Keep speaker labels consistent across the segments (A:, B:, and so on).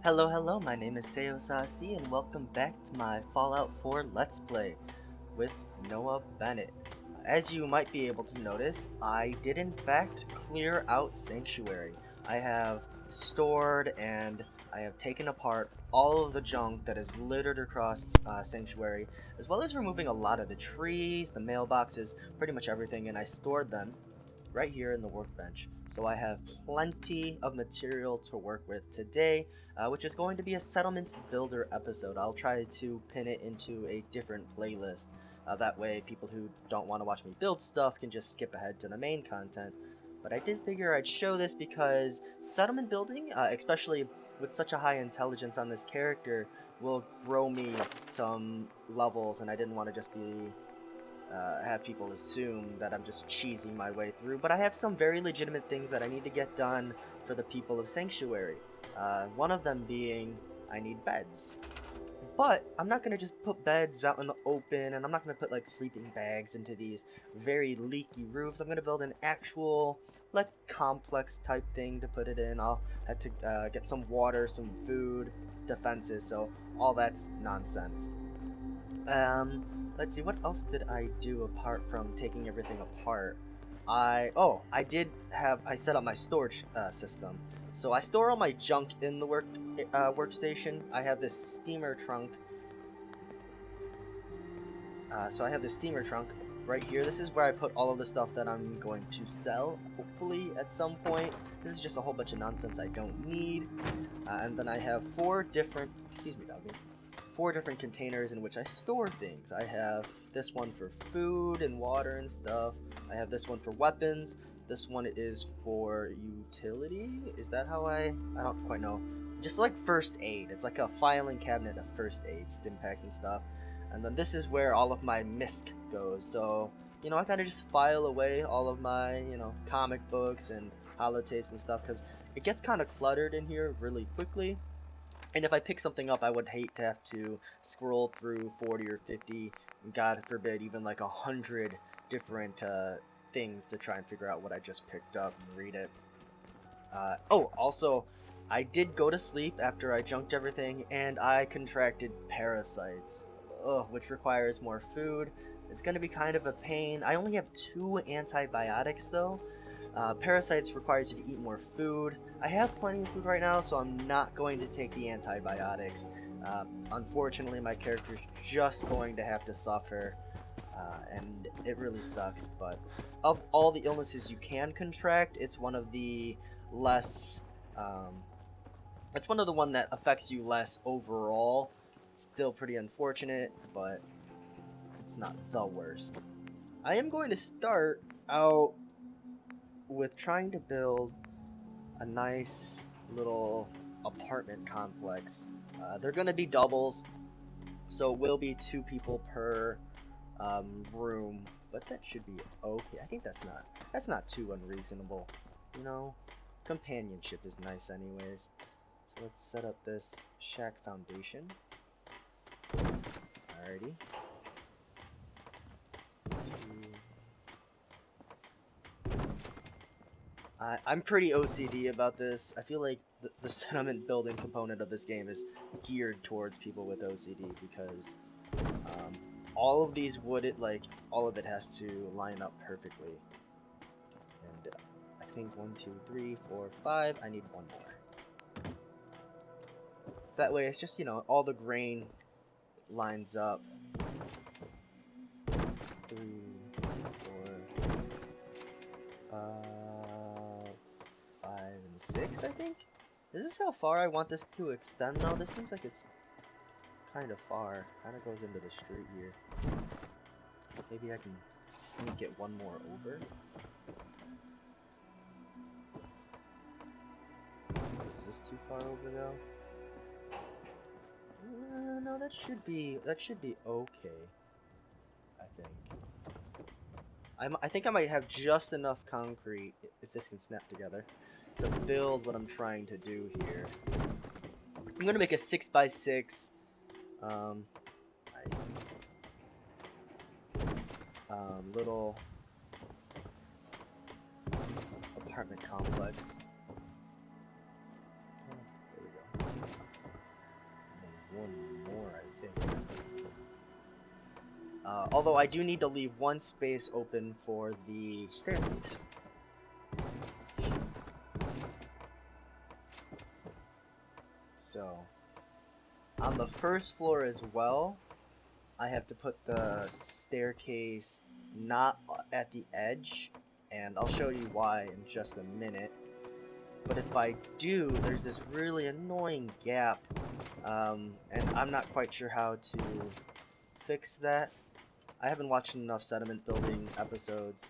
A: Hello, hello, my name is Seo Sasi, and welcome back to my Fallout 4 Let's Play with Noah Bennett. As you might be able to notice, I did in fact clear out Sanctuary. I have stored and I have taken apart all of the junk that is littered across Sanctuary, as well as removing a lot of the trees, the mailboxes, pretty much everything, and I stored them right here in the workbench. So I have plenty of material to work with today, which is going to be a settlement builder episode. I'll try to pin it into a different playlist. That way, people who don't want to watch me build stuff can just skip ahead to the main content. But I did figure I'd show this because settlement building, especially with such a high intelligence on this character, will grow me some levels, and I didn't want to just be have people assume that I'm just cheesing my way through, but I have some very legitimate things that I need to get done for the people of Sanctuary. One of them being I need beds. But I'm not gonna just put beds out in the open, and I'm not gonna put like sleeping bags into these very leaky roofs. I'm gonna build an actual like complex type thing to put it in. I'll have to get some water, some food, defenses, so all that's nonsense. Um, let's see, what else did I do apart from taking everything apart? I set up my storage system. So I store all my junk in the workstation. I have this steamer trunk. So I have this steamer trunk right here. This is where I put all of the stuff that I'm going to sell, hopefully at some point. This is just a whole bunch of nonsense I don't need. And then I have excuse me, doggy, 4 different containers in which I store things. I have this one for food and water and stuff. I have this one for weapons. This one is for utility. Is that how I don't quite know. Just like first aid. It's like a filing cabinet of first aid, stim packs and stuff. And then this is where all of my misc goes. So, I kind of just file away all of my, comic books and holotapes and stuff because it gets kind of cluttered in here really quickly. And if I pick something up, I would hate to have to scroll through 40 or 50, God forbid, even like 100 different things to try and figure out what I just picked up and read it. Also, I did go to sleep after I junked everything, and I contracted parasites, which requires more food. It's going to be kind of a pain. I only have 2 antibiotics, though. Parasites requires you to eat more food. I have plenty of food right now, so I'm not going to take the antibiotics. Unfortunately, my character's just going to have to suffer, and it really sucks. But of all the illnesses you can contract, it's one of the less. It's one of the one that affects you less overall. Still pretty unfortunate, but it's not the worst. I am going to start out with trying to build a nice little apartment complex. They're gonna be doubles, so it will be 2 people per room, but that should be okay. I think that's not too unreasonable. You know, companionship is nice anyways. So let's set up this shack foundation. Alrighty. I'm pretty OCD about this. I feel like the settlement building component of this game is geared towards people with OCD because um, all of these all of it has to line up perfectly. And I think 1, 2, 3, 4, 5. I need 1 more. That way, it's just all the grain lines up. 3, 4, 5, and 6, I think? Is this how far I want this to extend though? This seems like it's kind of far. Kind of goes into the street here. Maybe I can sneak it 1 more over. Is this too far over though? No, that should be okay. I think. I think I might have just enough concrete if this can snap together to build what I'm trying to do here. I'm gonna make a 6x6 nice little apartment complex. There we go. Although I do need to leave one space open for the staircase. So, on the first floor as well, I have to put the staircase not at the edge, and I'll show you why in just a minute. But if I do, there's this really annoying gap, and I'm not quite sure how to fix that. I haven't watched enough sediment building episodes.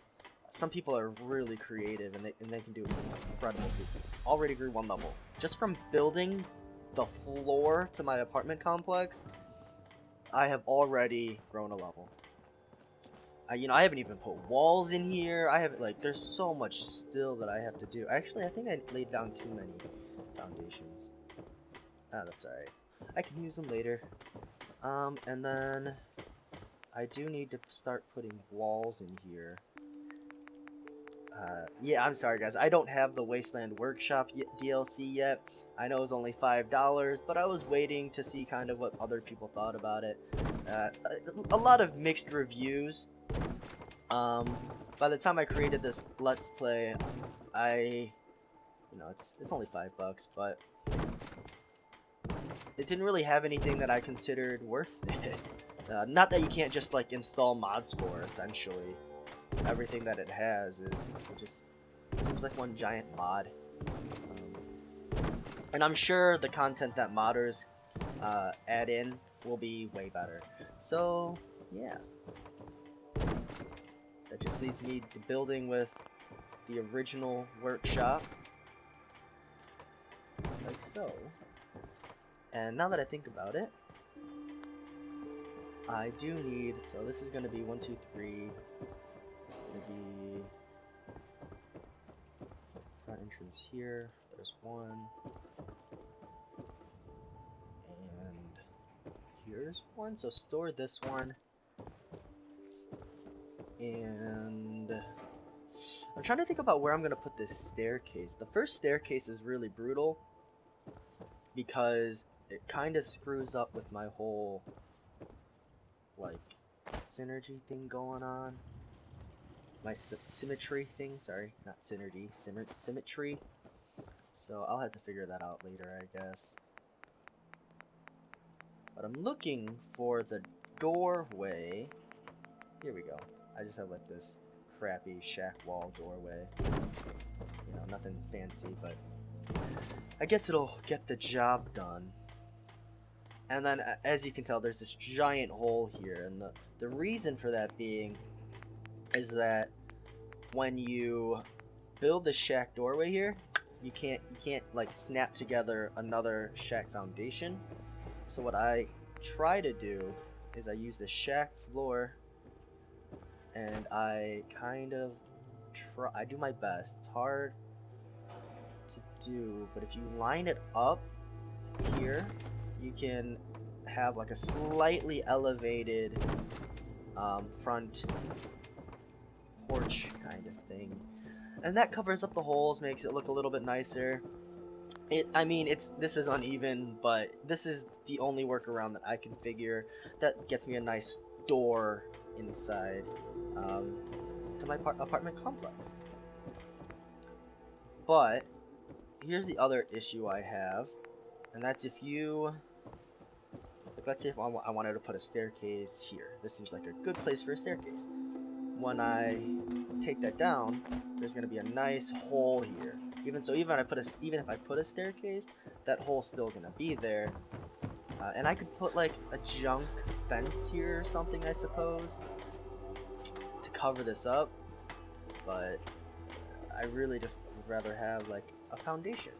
A: Some people are really creative, and they can do incredible stuff. Already grew 1 level. Just from building the floor to my apartment complex, I have already grown a level. You know, I haven't even put walls in here. I haven't, like, there's so much still that I have to do. Actually, I think I laid down too many foundations. Ah, that's alright. I can use them later. And then I do need to start putting walls in here. Yeah, I'm sorry guys, I don't have the Wasteland Workshop DLC yet. I know it's only $5, but I was waiting to see kind of what other people thought about it. A lot of mixed reviews. By the time I created this Let's Play, you know, it's only $5, but it didn't really have anything that I considered worth it. Not that you can't just like install mods for, essentially. Everything that it has is it just seems like one giant mod. And I'm sure the content that modders add in will be way better. So yeah, that just leads me to building with the original workshop, like so. And now that I think about it, I do need, so this is going to be 1, 2, 3. This is going to be front entrance here. There's 1. And here's 1. So store this one. And I'm trying to think about where I'm going to put this staircase. The first staircase is really brutal because it kind of screws up with my whole, like, synergy thing going on. My symmetry thing, sorry, not synergy, symmetry. So I'll have to figure that out later, I guess. But I'm looking for the doorway. Here we go. I just have like this crappy shack wall doorway. You know, nothing fancy, but I guess it'll get the job done. And then, as you can tell, there's this giant hole here, and the reason for that being is that when you build the shack doorway here, you can't like snap together another shack foundation. So what I try to do is I use the shack floor, and I kind of I do my best. It's hard to do, but if you line it up here, you can have like a slightly elevated front porch kind of thing, and that covers up the holes, makes it look a little bit nicer. I mean, this is uneven, but this is the only workaround that I can figure that gets me a nice door inside to my apartment complex. But here's the other issue I have, and that's if you, like, let's say if I wanted to put a staircase here. This seems like a good place for a staircase. When I take that down, there's going to be a nice hole here. Even if I put a staircase, that hole's still going to be there. And I could put like a junk fence here or something, I suppose, to cover this up. But I really just would rather have like a foundation.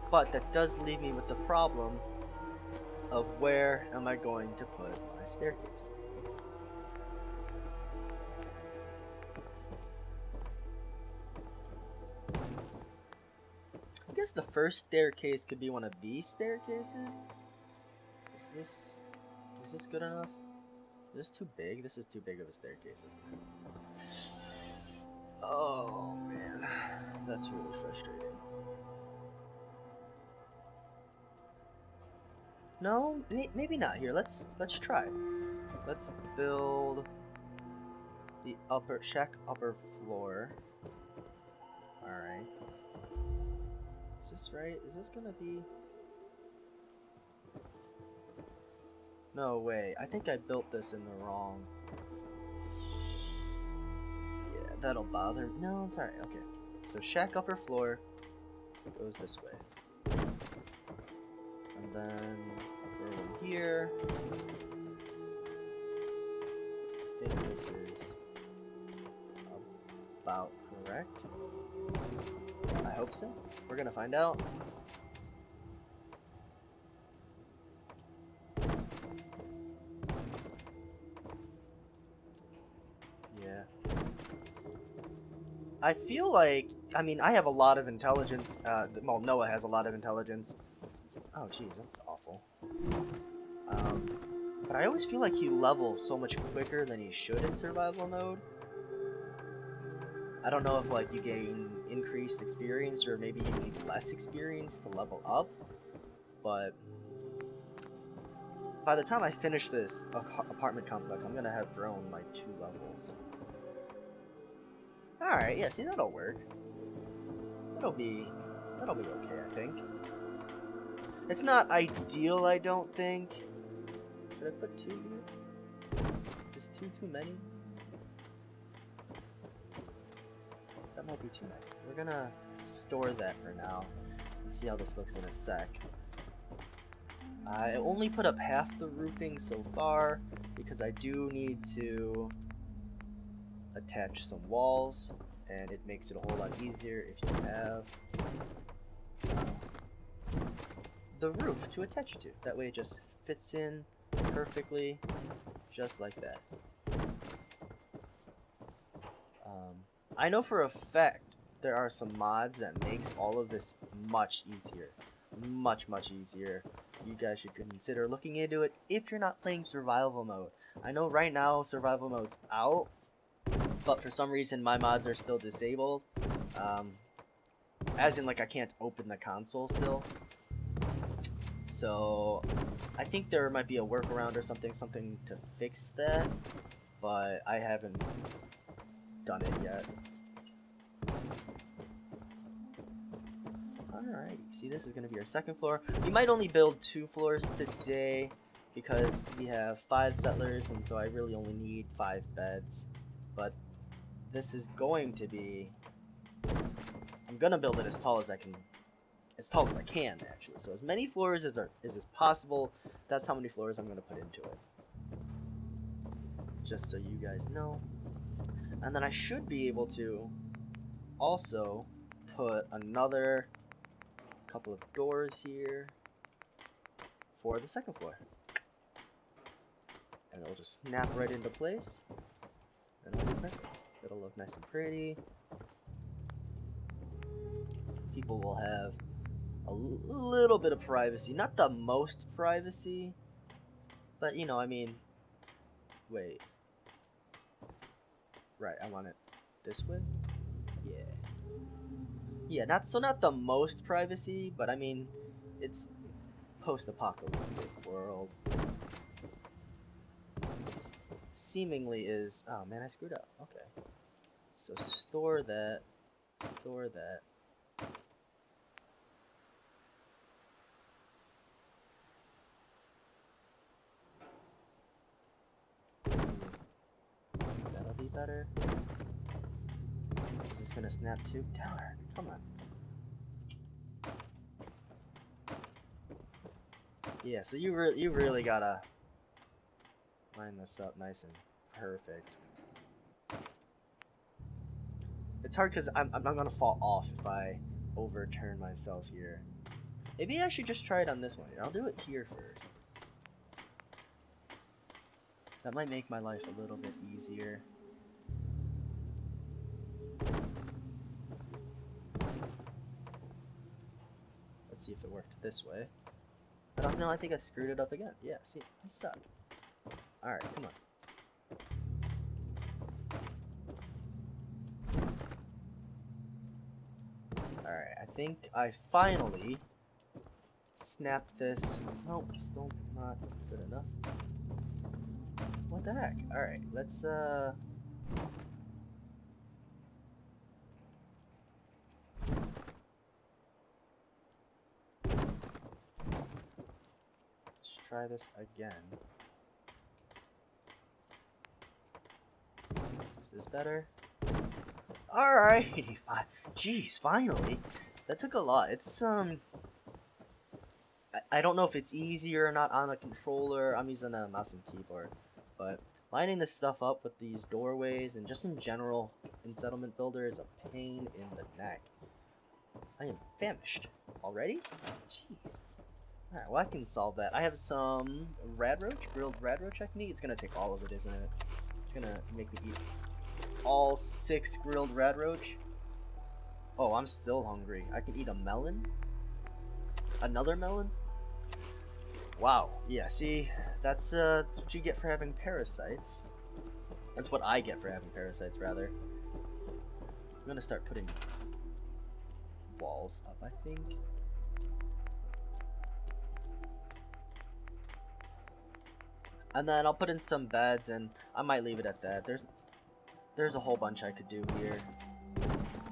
A: But that does leave me with the problem of where am I going to put my staircase. I guess the first staircase could be one of these staircases. Is this good enough? Is this too big? This is too big of a staircase, isn't it? Oh man, that's really frustrating. No, maybe not. Here, let's try. Let's build the shack upper floor. All right. Is this right? Is this gonna be? No way. I think I built this in the wrong. Yeah, that'll bother. No, it's alright. Okay. So shack upper floor goes this way. And then throw in here. I think this is about correct. I hope so. We're gonna find out. Yeah. I feel like, I mean, I have a lot of intelligence. Well, Noah has a lot of intelligence. Oh, jeez, that's awful. But I always feel like he levels so much quicker than he should in survival mode. I don't know if like you gain increased experience or maybe you need less experience to level up, but by the time I finish this apartment complex, I'm gonna have grown like 2 levels. Alright, yeah, see, that'll work. That'll be okay, I think. It's not ideal, I don't think. Should I put 2 here? Is 2 too many? That might be too many. We're gonna store that for now and see how this looks in a sec. I only put up half the roofing so far because I do need to attach some walls, and it makes it a whole lot easier if you have the roof to attach it to. That way it just fits in perfectly, just like that. I know for a fact there are some mods that makes all of this much easier. Much easier. You guys should consider looking into it if you're not playing survival mode. I know right now survival mode's out, but for some reason my mods are still disabled. As in, like, I can't open the console still. So I think there might be a workaround or something to fix that, but I haven't done it yet. Alright, see, this is going to be our second floor. We might only build 2 floors today because we have 5 settlers, and so I really only need 5 beds. But this is going to be... I'm going to build it as tall as I can. As tall as I can, actually. So as many floors as possible, that's how many floors I'm going to put into it. Just so you guys know. And then I should be able to also put another couple of doors here for the second floor. And it'll just snap right into place. And it'll be perfect. It'll look nice and pretty. People will have a little bit of privacy. Not the most privacy, but you know, I mean, wait. Right, I want it this way? Yeah. Yeah, not the most privacy, but I mean, it's post-apocalyptic world. Seemingly is... Oh man, I screwed up. Okay. So store that. Store that. That'll be better. Is this gonna snap too? Darn, come on. Yeah, so you really gotta line this up nice and perfect. It's hard because I'm gonna fall off if I overturn myself here. Maybe I should just try it on this one. I'll do it here first. That might make my life a little bit easier. Let's see if it worked this way. But no, I think I screwed it up again. Yeah, see, I suck. Alright, come on. Alright, I think I finally snap this. Nope, still not good enough. What the heck? Alright, let's try this again. Is this better? Alrighty, jeez, finally. That took a lot. It's I don't know if it's easier or not on a controller. I'm using a mouse and keyboard, but lining this stuff up with these doorways and just in general in Settlement Builder is a pain in the neck. I am famished already. Jeez. Alright, well I can solve that. I have some grilled radroach I can eat. It's gonna take all of it, isn't it? It's gonna make me eat all 6 grilled radroach. Oh, I'm still hungry. I can eat a melon? Another melon? Wow. Yeah, see, that's what you get for having parasites. That's what I get for having parasites, rather. I'm gonna start putting walls up, I think. And then I'll put in some beds, and I might leave it at that. There's a whole bunch I could do here,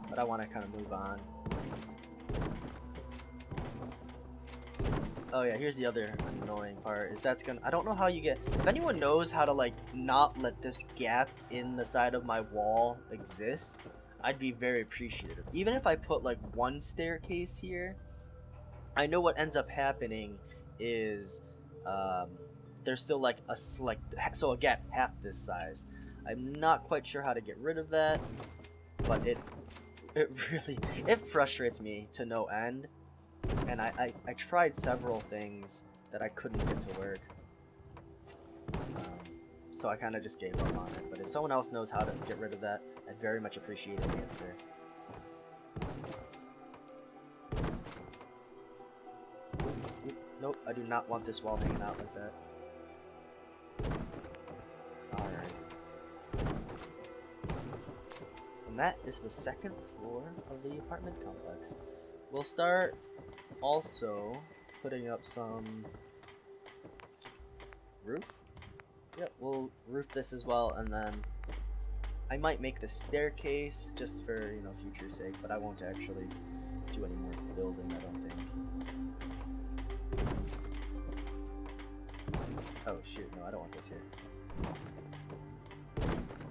A: but I want to kind of move on. Oh yeah, here's the other annoying part, is that's gonna, I don't know how you get, if anyone knows how to like not let this gap in the side of my wall exist, I'd be very appreciative. Even if I put like one staircase here, I know what ends up happening is, there's still like a so again, half this size. I'm not quite sure how to get rid of that, but it really, it frustrates me to no end. And I tried several things that I couldn't get to work. So I kind of just gave up on it. But if someone else knows how to get rid of that, I'd very much appreciate an answer. Oop, nope, I do not want this wall hanging out like that. Alright. And that is the 2nd floor of the apartment complex. We'll start also putting up some roof. Yep, we'll roof this as well, and then I might make the staircase just for, you know, future's sake, but I won't actually do any more building, I don't think. Oh shoot, no, I don't want this here.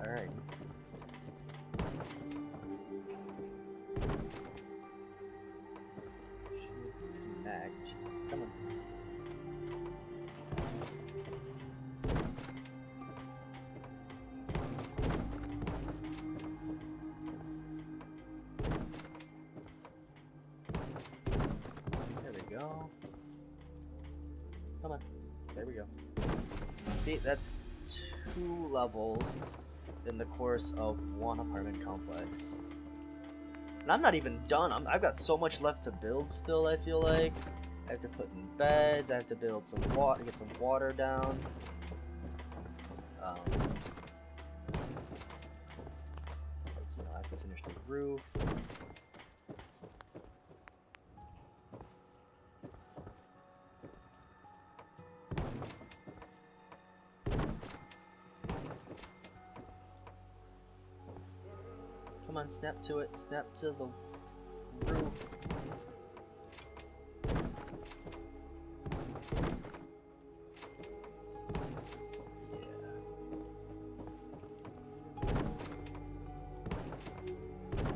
A: Alright. Connect. Come on. There we go. Come on. There we go. See, that's 2 levels in the course of 1 apartment complex. And I'm not even done. I've got so much left to build still, I feel like. I have to put in beds, I have to build some water, get some water down. You know, I have to finish the roof. Come on, snap to it. Snap to the roof. Yeah.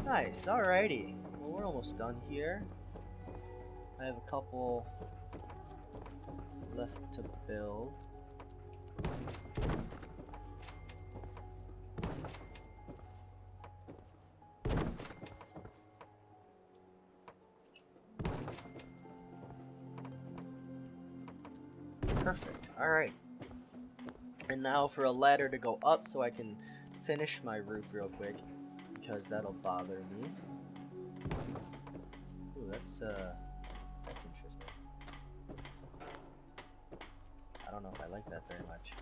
A: Nice, alrighty. Well, we're almost done here. I have a couple left to build. Perfect. Alright. And now for a ladder to go up so I can finish my roof real quick, because that'll bother me. Ooh, that's interesting. I don't know if I like that very much.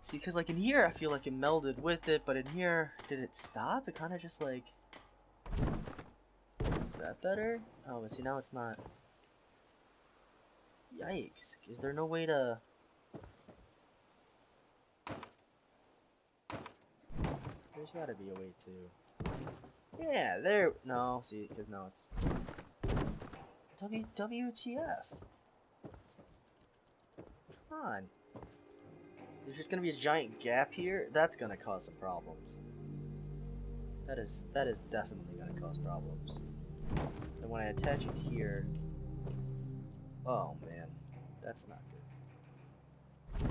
A: See, because like in here I feel like it melded with it, but in here, did it stop? It kind of just like... Is that better? Oh, but see, now it's not... Yikes. Is there no way to... There's gotta be a way to... Yeah, there... No, see, because now it's... WTF? Come on. There's just gonna be a giant gap here? That's gonna cause some problems. That is definitely gonna cause problems. And when I attach it here... Oh, man. That's not good.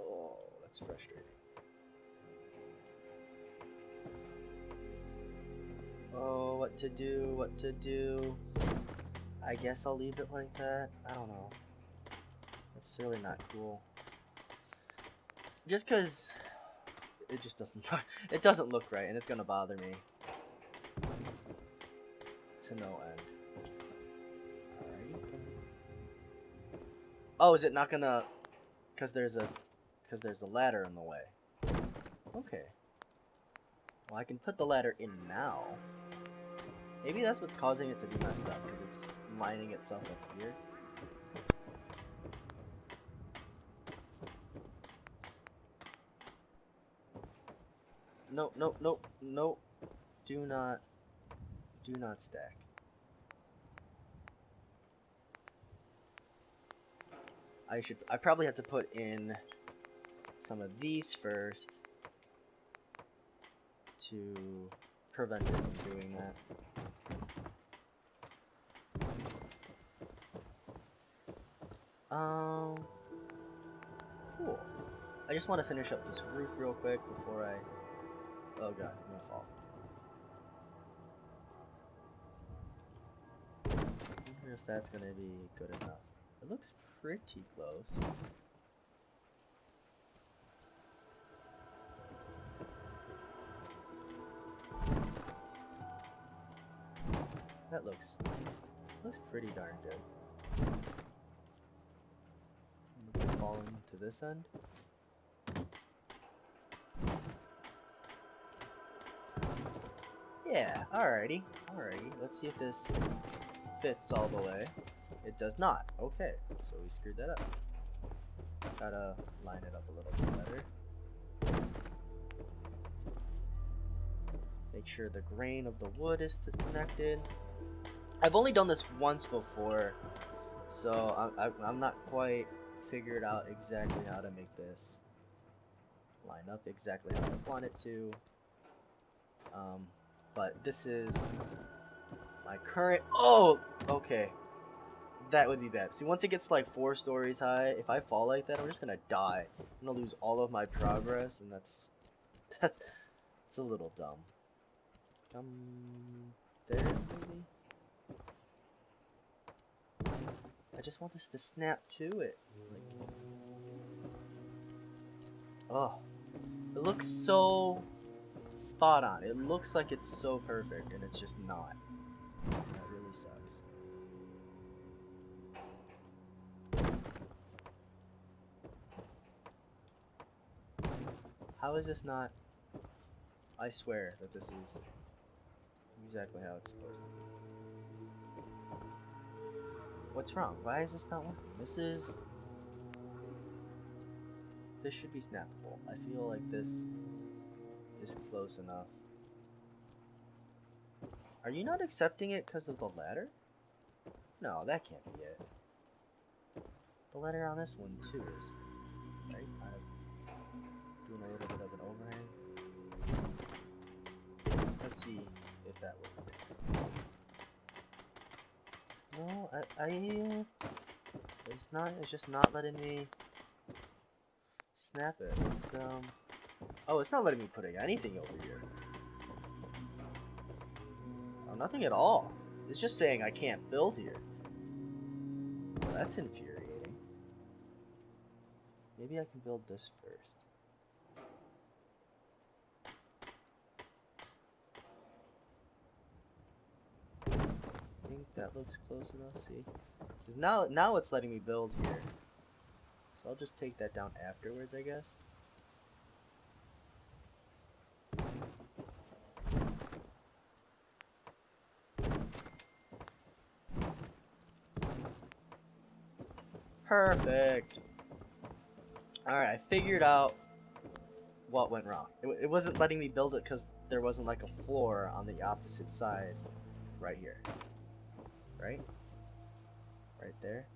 A: Oh, that's frustrating. Oh, what to do, what to do. I guess I'll leave it like that. I don't know. That's really not cool. Just cause it just doesn't look right, and it's gonna bother me to no end. Alrighty. Oh, is it not gonna? Cause there's a ladder in the way. Okay. Well, I can put the ladder in now. Maybe that's what's causing it to be messed up, because it's lining itself up here. No, no, no, no. Do not stack. I probably have to put in some of these first to prevent it from doing that. Cool. I just want to finish up this roof real quick before I... Oh god, I'm gonna fall. I wonder if that's gonna be good enough. It looks pretty close. That looks pretty darn good. Falling to this end. Yeah, alrighty. Let's see if this fits all the way. It does not. Okay, so we screwed that up. Gotta line it up a little bit better. Make sure the grain of the wood is connected. I've only done this once before, so I'm not quite figured out exactly how to make this line up exactly how I want it to. But this is my current... Oh! Okay. That would be bad. See, once it gets like 4 stories high, if I fall like that, I'm just gonna die. I'm gonna lose all of my progress, and that's a little dumb. There, maybe? I just want this to snap to it. Like, oh. It looks so spot on. It looks like it's so perfect, and it's just not. That really sucks. How is this not? I swear that this is exactly how it's supposed to be. What's wrong? Why is this not working? This should be snappable. I feel like this is close enough. Are you not accepting it because of the ladder? No, that can't be it. The ladder on this one too is, right? I'm doing a little bit of an overhang. Let's see if that worked. No, it's just not letting me snap it. Oh, it's not letting me put anything over here. Oh, nothing at all. It's just saying I can't build here. Well, that's infuriating. Maybe I can build this first. I think that looks close enough, see? 'Cause now it's letting me build here. So I'll just take that down afterwards, I guess. Perfect. Alright, I figured out what went wrong. It wasn't letting me build it because there wasn't like a floor on the opposite side right here. Right? Right there.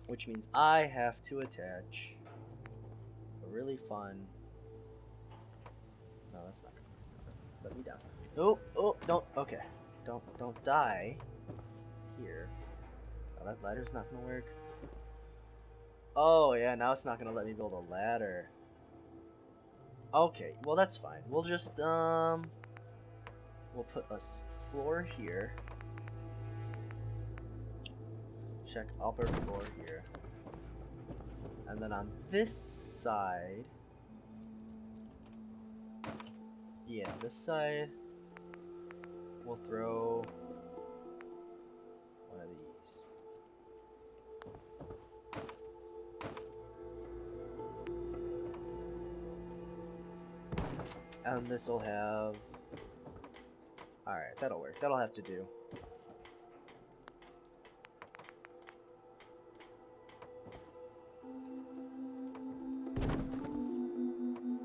A: Which means I have to attach a really fun... No, that's not gonna let me down. Oh, don't, okay. Don't die here. Oh, that ladder's not gonna work. Oh yeah, now it's not gonna let me build a ladder. Okay, well that's fine. We'll just we'll put a floor here. Check upper floor here. And then on this side, yeah, this side we'll throw one of these. And this will have... Alright, that'll work. That'll have to do.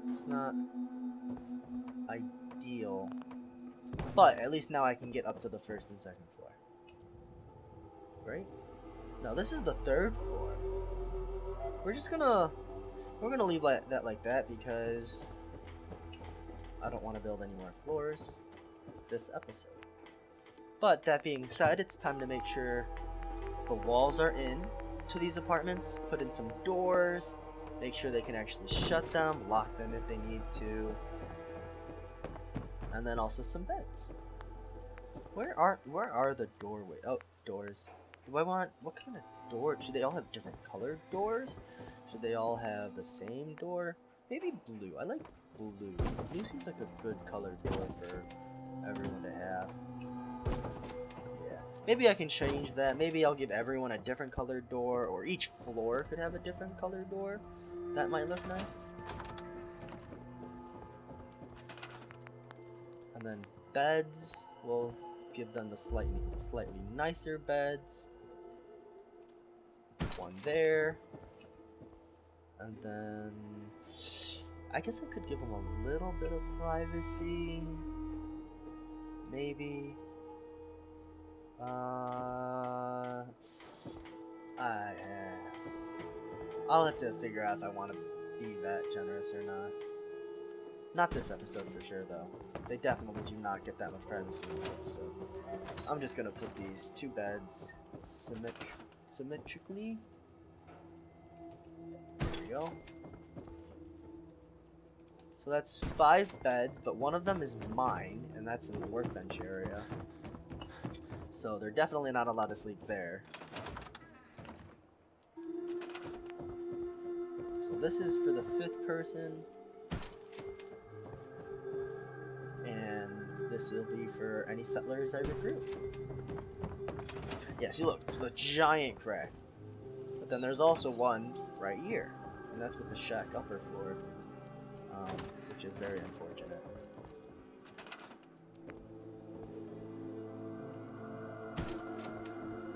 A: It's not ideal. But at least now I can get up to the first and second floor. Right? No, this is the third floor. We're gonna leave that like that because I don't want to build any more floors this episode. But that being said, it's time to make sure the walls are in to these apartments, put in some doors, make sure they can actually shut them, lock them if they need to, and then also some beds. Where are the doorways? Oh, doors. Do I want, what kind of door? Should they all have different colored doors? Should they all have the same door? Maybe blue. I like blue. Blue seems like a good colored door for everyone to have. Yeah. Maybe I can change that. Maybe I'll give everyone a different colored door, or each floor could have a different colored door. That might look nice. And then beds, we'll give them the slightly nicer beds. One there. And then I guess I could give them a little bit of privacy. Maybe. I'll have to figure out if I want to be that generous or not. Not this episode for sure, though. They definitely do not get that much privacy in this episode. I'm just gonna put these two beds symmetrically. There we go. So that's 5 beds, but one of them is mine, and that's in the workbench area. So they're definitely not allowed to sleep there. So this is for the 5th person. And this will be for any settlers I recruit. Yeah, see look, the giant crack. But then there's also one right here. And that's with the shack upper floor. Which is very unfortunate.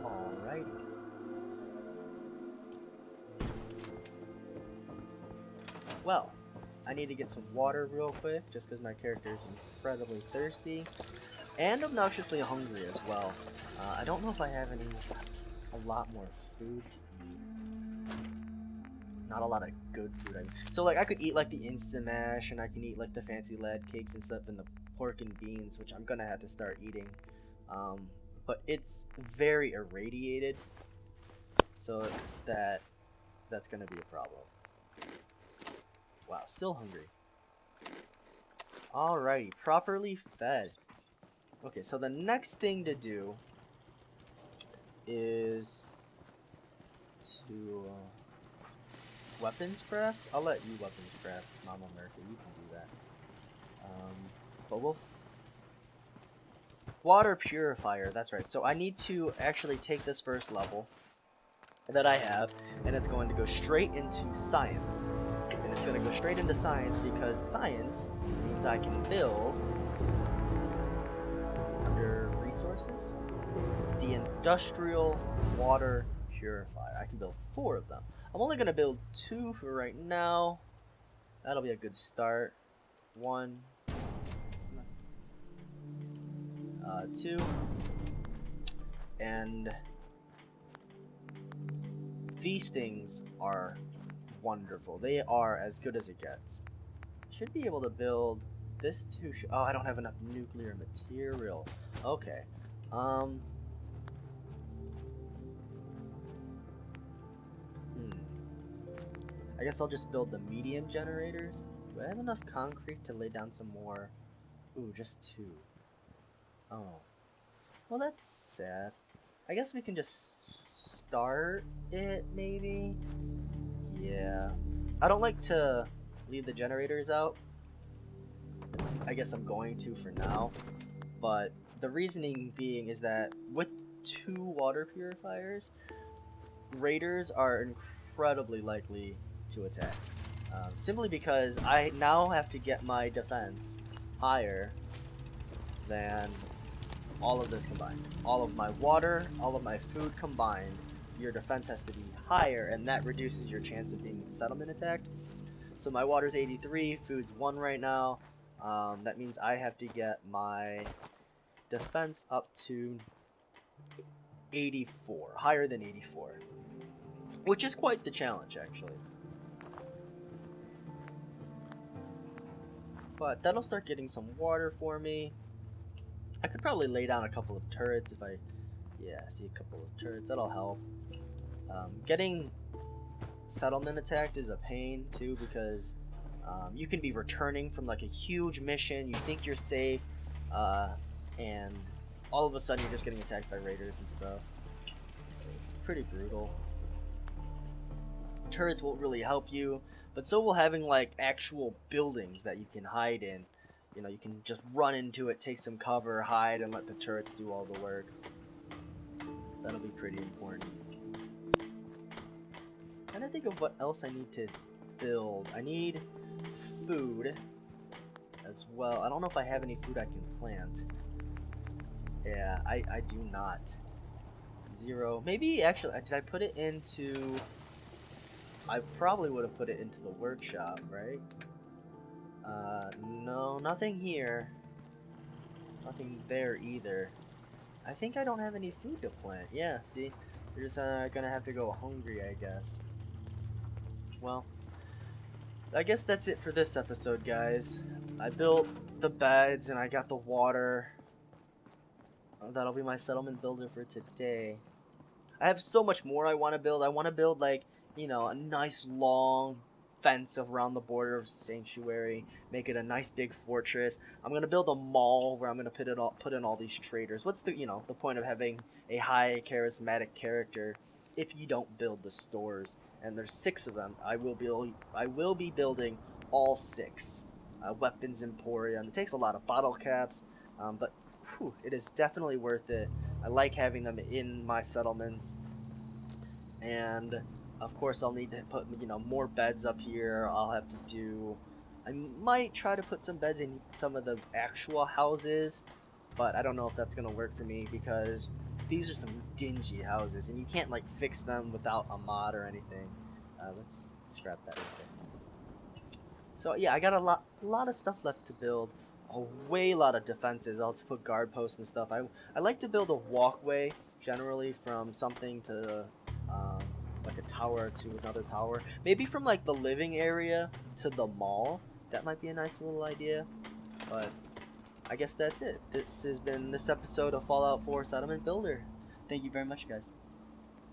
A: Alrighty. Well, I need to get some water real quick, just because my character is incredibly thirsty. And obnoxiously hungry as well. I don't know if I have a lot more food to eat. Not a lot of good food. So like I could eat like the instant mash, and I can eat like the fancy lad cakes and stuff, and the pork and beans, which I'm gonna have to start eating. But it's very irradiated, so that's gonna be a problem. Wow, still hungry. Alrighty, properly fed. Okay, so the next thing to do is to weapons craft. I'll let you weapons craft, Mama America. You can do that. But we'll water purifier. That's right. So I need to actually take this first level that I have, and it's going to go straight into science. And it's going to go straight into science because science means I can build under resources the industrial water purifier. I can build 4 of them. I'm only gonna build 2 for right now. That'll be a good start. 1, 2, and these things are wonderful. They are as good as it gets. Should be able to build this too. Oh, I don't have enough nuclear material. Okay. I guess I'll just build the medium generators. Do I have enough concrete to lay down some more? Ooh, just 2. Oh. Well, that's sad. I guess we can just start it, maybe? Yeah. I don't like to leave the generators out. I guess I'm going to for now. But the reasoning being is that with 2 water purifiers, raiders are incredibly likely to attack. Simply because I now have to get my defense higher than all of this combined. All of my water, all of my food combined, your defense has to be higher, and that reduces your chance of being settlement attacked. So my water's 83, food's 1 right now. That means I have to get my defense up to 84, higher than 84. Which is quite the challenge, actually. But that'll start getting some water for me. I could probably lay down a couple of turrets if I... Yeah, see a couple of turrets, that'll help. Getting settlement attacked is a pain, too, because you can be returning from like a huge mission, you think you're safe, and all of a sudden you're just getting attacked by raiders and stuff. It's pretty brutal. Turrets won't really help you, but so will having like actual buildings that you can hide in. You know, you can just run into it, take some cover, hide, and let the turrets do all the work. That'll be pretty important. I'm trying to think of what else I need to build. I need food as well. I don't know if I have any food I can plant. Yeah, I do not. 0. Maybe, actually, did I put it into... I probably would have put it into the workshop, right? No, nothing here. Nothing there either. I think I don't have any food to plant. Yeah, see? We're just gonna have to go hungry, I guess. Well, I guess that's it for this episode, guys. I built the beds and I got the water. That'll be my settlement builder for today. I have so much more I want to build. I want to build, like, you know, a nice long fence around the border of Sanctuary, make it a nice big fortress. I'm gonna build a mall where I'm gonna put in all these traders. What's the the point of having a high charismatic character if you don't build the stores? And there's 6 of them. I will be building all 6 weapons emporium. It takes a lot of bottle caps, but whew, it is definitely worth it. I like having them in my settlements, and of course, I'll need to put, more beds up here. I might try to put some beds in some of the actual houses, but I don't know if that's going to work for me because these are some dingy houses, and you can't, like, fix them without a mod or anything. Let's scrap that instead. So, yeah, I got a lot of stuff left to build. A lot of defenses. I'll have to put guard posts and stuff. I like to build a walkway, generally, from something to... like a tower to another tower. Maybe from like the living area to the mall. That might be a nice little idea. But I guess that's it. This has been this episode of Fallout 4 Settlement Builder. Thank you very much, guys.